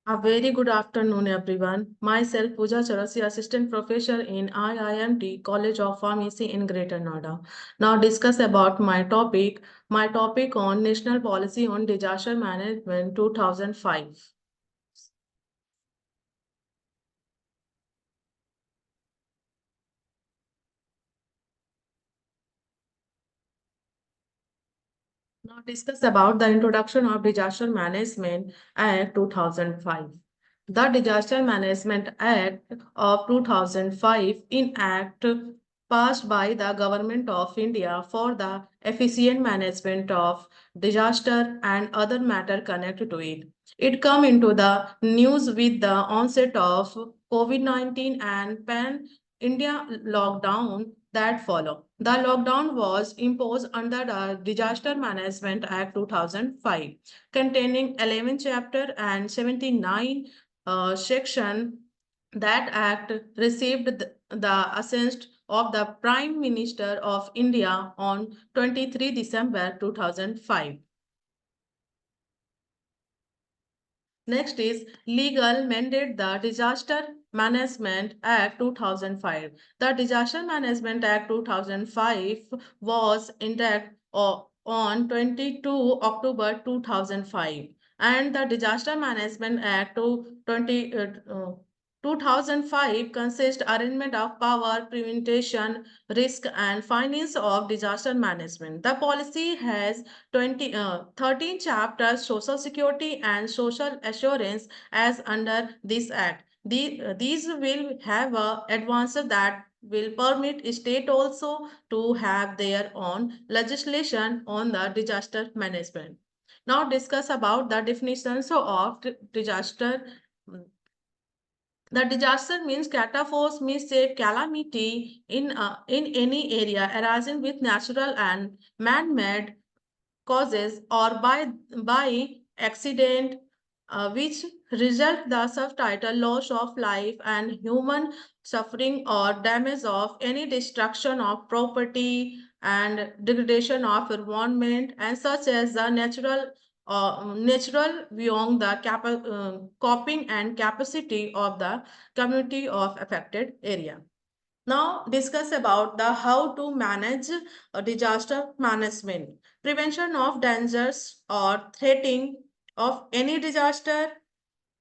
A very good afternoon, everyone. Myself, Pooja, Assistant Professor in IIMT College of Pharmacy in Greater Noida. Now discuss about my topic on National Policy on Disaster Management 2005. Now discuss about the introduction of Disaster Management Act 2005. The Disaster Management Act of 2005 in Act passed by the Government of India for the efficient management of disaster and other matter connected to it. It come into the news with the onset of COVID-19 and pan-India lockdown that followed. The lockdown was imposed under the Disaster Management Act 2005, containing 11 chapter and 79 section. That act received the assent of the Prime Minister of India on 23 December 2005. Next is legal mandate the Disaster Management Act 2005. The Disaster Management Act 2005 was enacted on 22 October 2005, and the Disaster Management Act 2005 consists arrangement of power, prevention, risk, and finance of disaster management. The policy has 13 chapters social security and social assurance as under this act. These will have a advance that will permit state also to have their own legislation on the disaster management. Now discuss about the definitions of disaster. The disaster means catastrophe means a calamity in any area arising with natural and man-made causes or by accident, which result the subtitle loss of life and human suffering or damage of any destruction of property and degradation of environment, and such as the natural beyond the coping and capacity of the community of affected area. Now discuss about the how to manage disaster management, prevention of dangers or threatening of any disaster,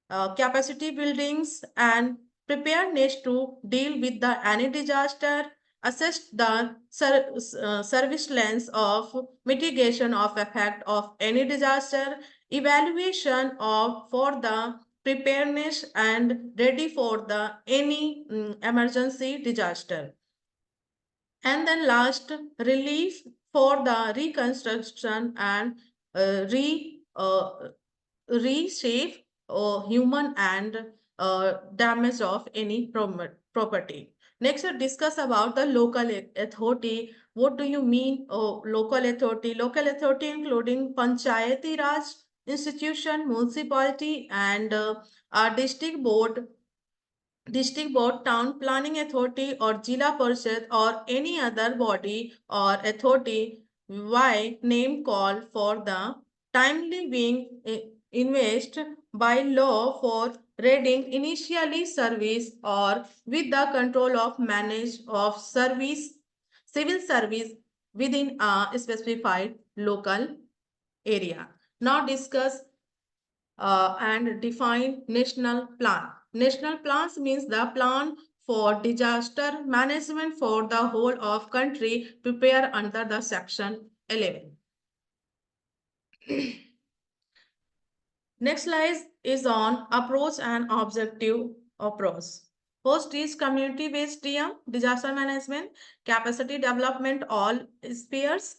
capacity buildings and preparedness to deal with the any disaster, assess the service lengths of mitigation of effect of any disaster, evaluation of for the preparedness and ready for the any emergency disaster, and then last relief for the reconstruction and reshape human and damage of any property. Next, we'll discuss about the local authority. What do you mean local authority? Local authority including panchayati raj institution, municipality, and district board, town planning authority, or Jila Parishad, or any other body or authority by name call for the timely being invest by law for reading initially service or with the control of manage of service civil service within a specified local area. Now discuss and define national plan. National plans means the plan for disaster management for the whole of country prepared under the section 11. Next slide is on approach and objective approach. First is community-based DM, disaster management, capacity development, all spheres,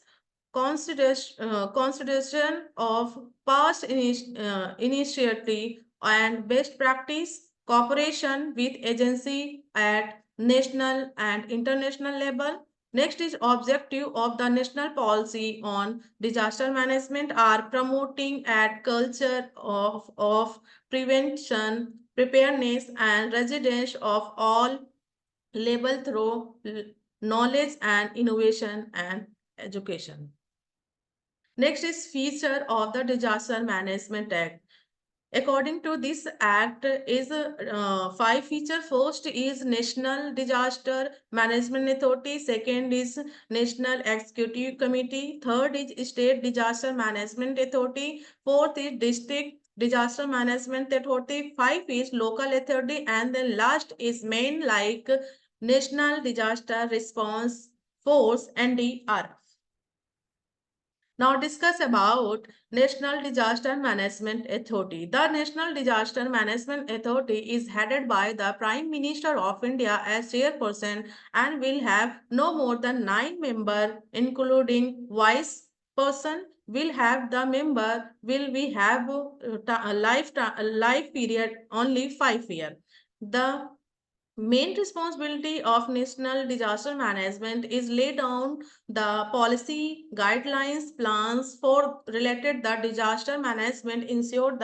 consideration of past initiative and best practice, cooperation with agency at national and international level. Next is objective of the national policy on disaster management are promoting at culture of prevention, preparedness, and resilience of all level through knowledge and innovation and education. Next is feature of the Disaster Management Act. According to this act is five feature. First is National Disaster Management Authority. Second is National Executive Committee. Third is State Disaster Management Authority. Fourth is District Disaster Management Authority. Five is Local Authority. And then last is main like National Disaster Response Force, NDRF. Now discuss about National Disaster Management Authority. The National Disaster Management Authority is headed by the Prime Minister of India as chairperson and will have no more than 9 members, including vice person. Will have the member will we have a life period only 5 years. The main responsibility of national disaster management is lay down the policy guidelines plans for related the disaster management ensure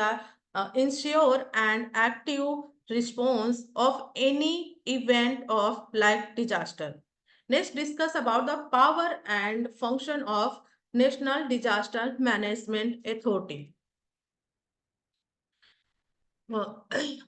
an active response of any event of like disaster. Next discuss about the power and function of national disaster management authority. Well,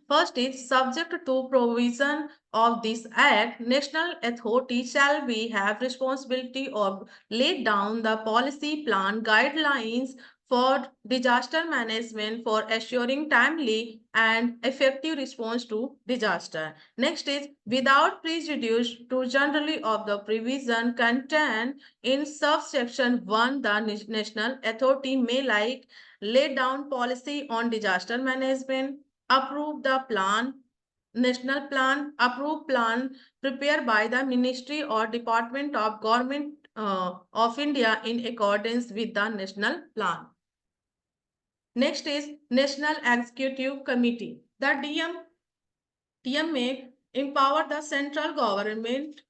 first is subject to provision of this act, national authority shall be have responsibility of lay down the policy plan guidelines for disaster management for assuring timely and effective response to disaster. Next is without prejudice to generally of the provision contained in subsection 1, the national authority may like lay down policy on disaster management, approve the plan, national plan, approve plan prepared by the Ministry or Department of Government of India in accordance with the national plan. Next is National Executive Committee. The DM may empower the central government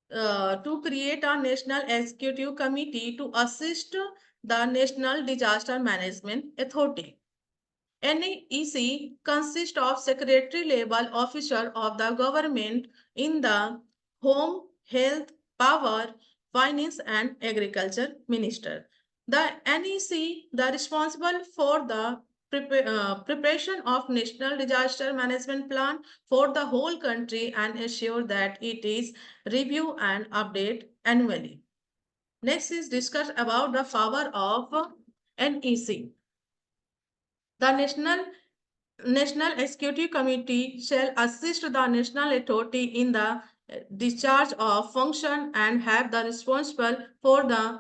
to create a National Executive Committee to assist the National Disaster Management Authority. NEC consists of secretary level officer of the government in the home, health, power, finance and agriculture minister. The NEC, the responsible for the preparation of national disaster management plan for the whole country and ensure that it is review and update annually. Next is discuss about the power of NEC. The National Executive Committee shall assist the national authority in the discharge of function and have the responsible for the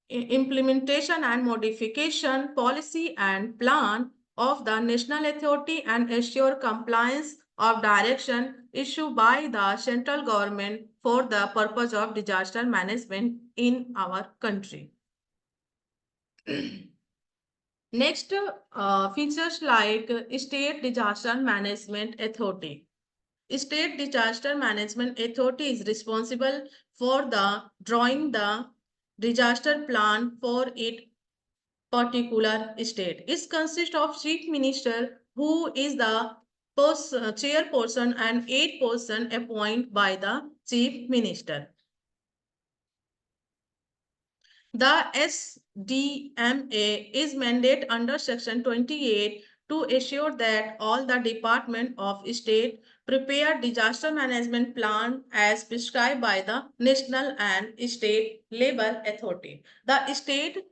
implementation and modification policy and plan of the national authority and assure compliance of direction issued by the central government for the purpose of disaster management in our country. Next, features like State Disaster Management Authority. State Disaster Management Authority is responsible for the drawing the disaster plan for its particular state. It consists of Chief Minister who is the chairperson and 8 person appointed by the Chief Minister. The SDMA is mandate under Section 28 to ensure that all the Department of State prepare disaster management plan as prescribed by the national and state level authority. The state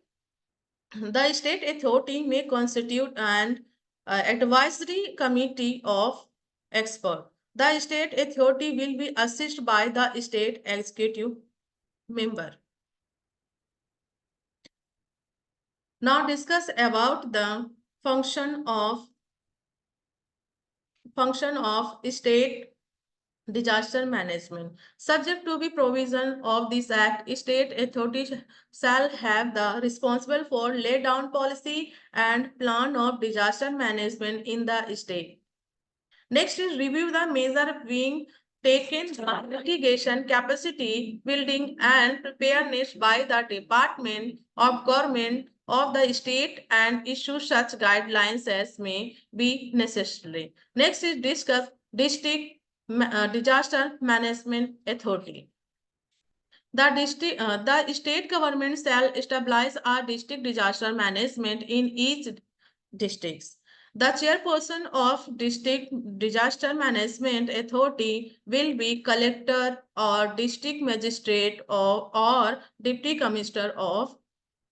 authority may constitute an advisory committee of experts. The state authority will be assisted by the state executive member. Now discuss about the function of state disaster management. Subject to be provision of this act, state authorities shall have the responsible for lay down policy and plan of disaster management in the state. Next is review the measure being taken the mitigation capacity building and preparedness by the Department of Government of the state and issue such guidelines as may be necessary. Next is discuss district disaster management authority. The state government shall establish a district disaster management in each districts. The chairperson of District Disaster Management Authority will be collector or district magistrate or deputy commissioner of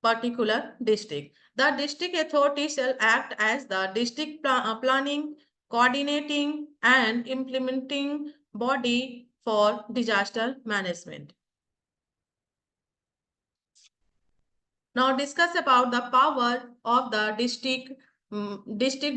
particular district. The district authority shall act as the district planning, coordinating, and implementing body for disaster management. Now discuss about the power of the district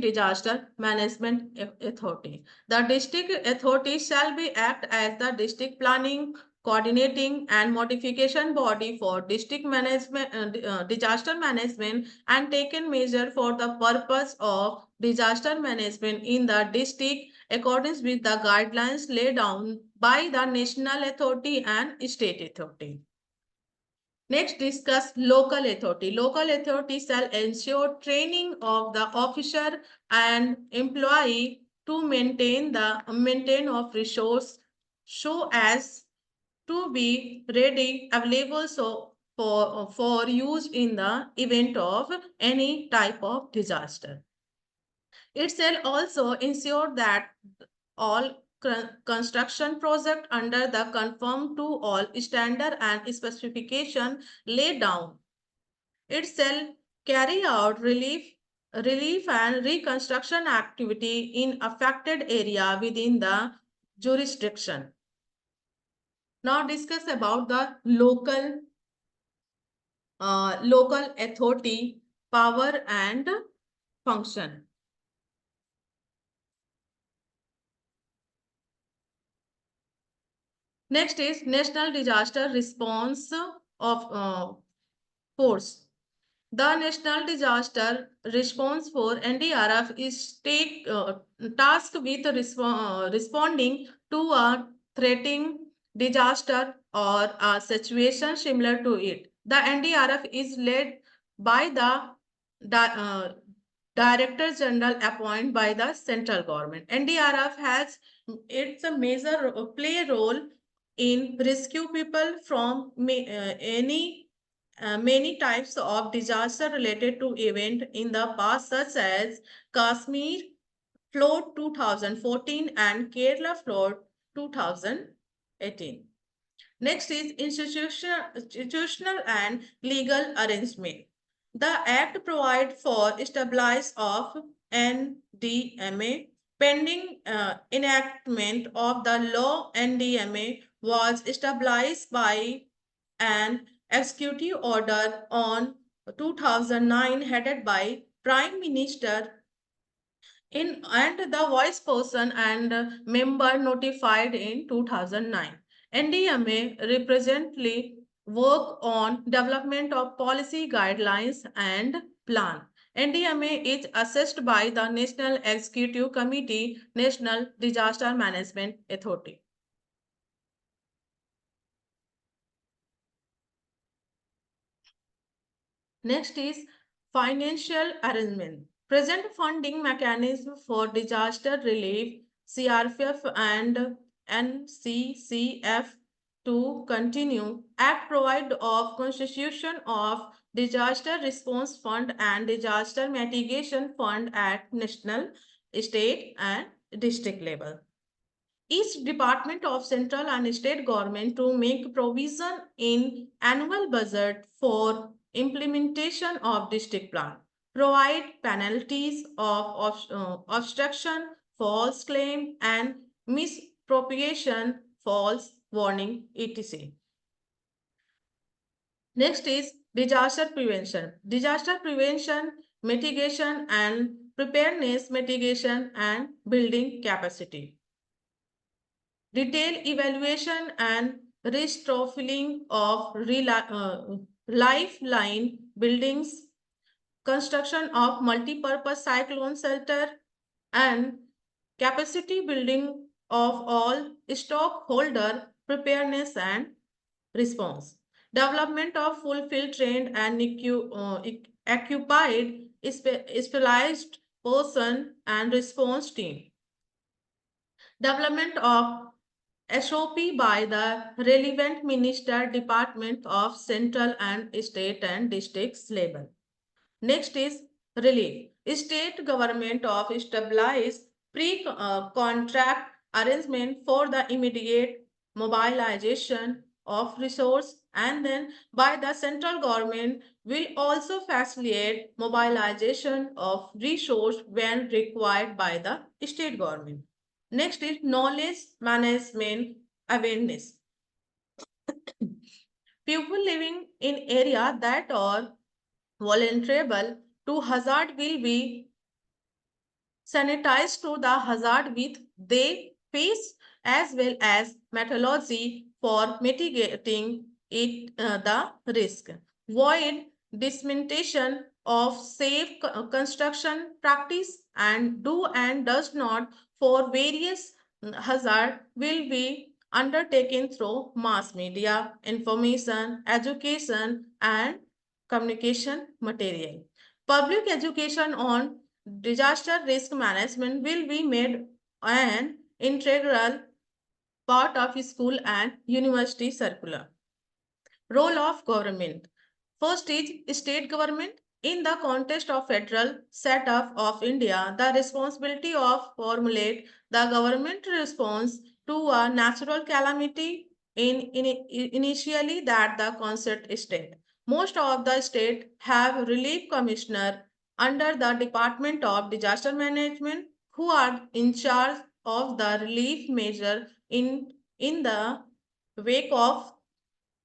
disaster management authority. The district authority shall be act as the district planning, coordinating and modification body for district management disaster management and taken measure for the purpose of disaster management in the district according with the guidelines laid down by the national authority and state authority. Next, discuss local authority. Local authority shall ensure training of the officer and employee to maintain of resource so as to be ready available for use in the event of any type of disaster. It shall also ensure that all construction project under the conform to all standard and specification laid down. It shall carry out relief and reconstruction activity in affected area within the jurisdiction. Now discuss about the local authority power and function. Next is National Disaster Response of Force. The National Disaster Response Force (NDRF) is tasked with responding to a threatening disaster or a situation similar to it. The NDRF is led by the Director General appointed by the central government. NDRF has it's a major play a role in rescue people from any many types of disaster related to event in the past such as Kashmir flood 2014 and Kerala flood 2018. Next is institutional and legal arrangement. The Act provides for establishment of NDMA. Pending enactment of the law, NDMA was established by an executive order on 2009 headed by Prime Minister and the vice person and member notified in 2009. NDMA represently work on development of policy guidelines and plan. NDMA is assessed by the National Executive Committee, National Disaster Management Authority. Next is financial arrangement. Present funding mechanism for disaster relief, CRPF and NCCF to continue. Act provide of constitution of disaster response fund and disaster mitigation fund at national, state and district level. Each department of central and state government to make provision in annual budget for implementation of district plan, provide penalties of obstruction, false claim and misappropriation, false warning, etc. Next is disaster prevention. Disaster prevention, mitigation and preparedness mitigation and building capacity. Detailed evaluation and retrofitting of lifeline buildings, construction of multi-purpose cyclone shelter, and capacity building of all stockholder preparedness and response. Development of fulfilled trained and occupied specialized person and response team. Development of SOP by the relevant minister department of central and state and districts level. Next is relief. State government of establish pre-contract arrangement for the immediate mobilization of resource, and then by the central government will also facilitate mobilization of resource when required by the state government. Next is knowledge management awareness. People living in area that are vulnerable to hazard will be sanitized to the hazard with they face, as well as methodology for mitigating the risk. Void dissemination of safe construction practice and do and does not for various hazard will be undertaken through mass media, information, education, and communication material. Public education on disaster risk management will be made an integral part of school and university curricula. Role of government. First is state government. In the context of federal setup of India, the responsibility of formulate the government response to a natural calamity initially that the concept state. Most of the state have relief commissioner under the Department of Disaster Management who are in charge of the relief measure in the wake of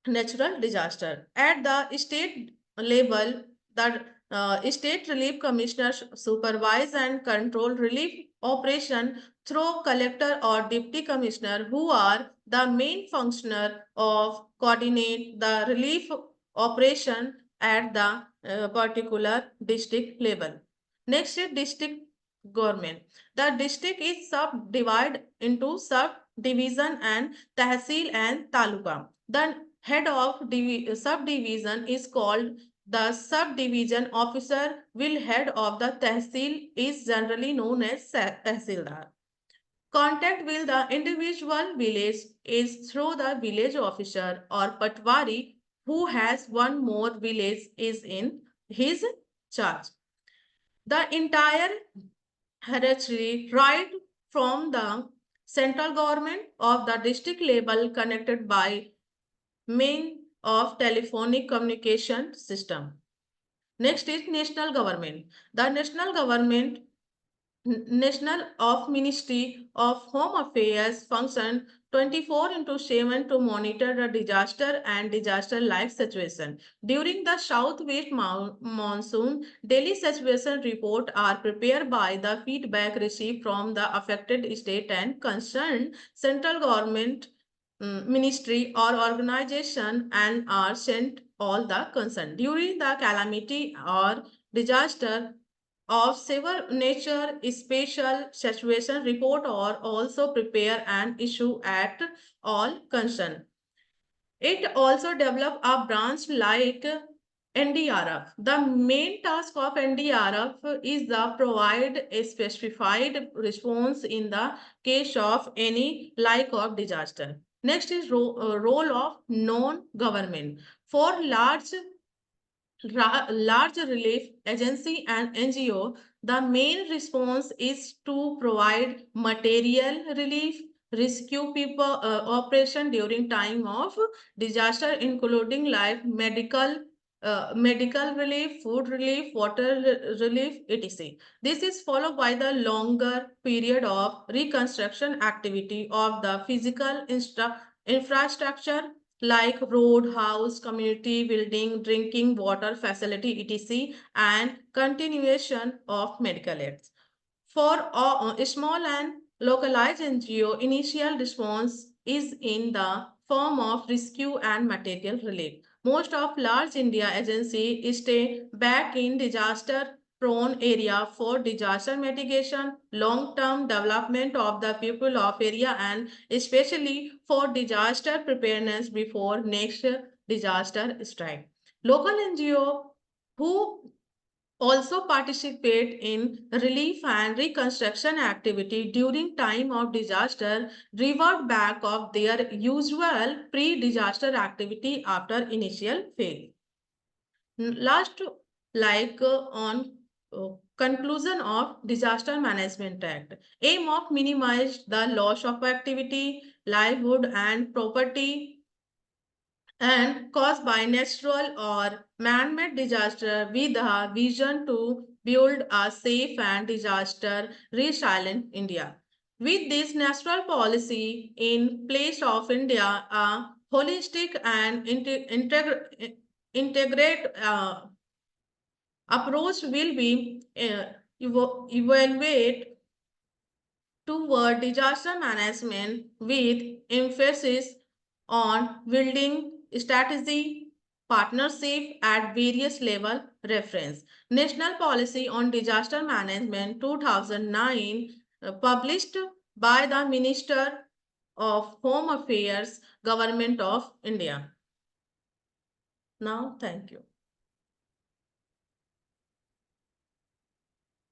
natural disaster. At the state level, the state relief commissioners supervise and control relief operation through collector or deputy commissioner who are the main functioner of coordinate the relief operation at the particular district level. Next is district government. The district is subdivided into subdivision and tahsil and taluka. The head of subdivision is called the subdivision officer will head of the tehsil is generally known as tehsildar. Contact with the individual village is through the village officer or patwari who has one more village is in his charge. The entire hierarchy right from the central government of the district level connected by main of telephonic communication system. Next is national government. The national government, national of Ministry of Home Affairs function 24 into 7 to monitor the disaster and disaster like situation. During the southwest monsoon, daily situation report are prepared by the feedback received from the affected state and concerned central government ministry or organization and are sent all the concern. During the calamity or disaster of severe nature, special situation report or also prepare and issue at all concern. It also develop a branch like NDRF. The main task of NDRF is the provide a specified response in the case of any like of disaster. Next is role of non-government. For large relief agency and NGO, the main response is to provide material relief, rescue people operation during time of disaster, including life, medical relief, food relief, water relief, etc. This is followed by the longer period of reconstruction activity of the physical infrastructure like road, house, community building, drinking water facility, etc., and continuation of medical aids. For small and localized NGO, initial response is in the form of rescue and material relief. Most of large India agencies stay back in disaster prone area for disaster mitigation, long-term development of the people of area and especially for disaster preparedness before next disaster strike. Local NGO who also participate in relief and reconstruction activity during time of disaster revert back of their usual pre-disaster activity after initial fail. Last, like on Conclusion of Disaster Management Act. Aim of minimize the loss of activity, livelihood and property and caused by natural or man-made disaster with a vision to build a safe and disaster resilient India. With this national policy in place of India, a holistic and integrate approach will be evaluate toward disaster management with emphasis on building strategy partnership at various level reference. National Policy on Disaster Management 2009 published by the Minister of Home Affairs, Government of India. Now, thank you.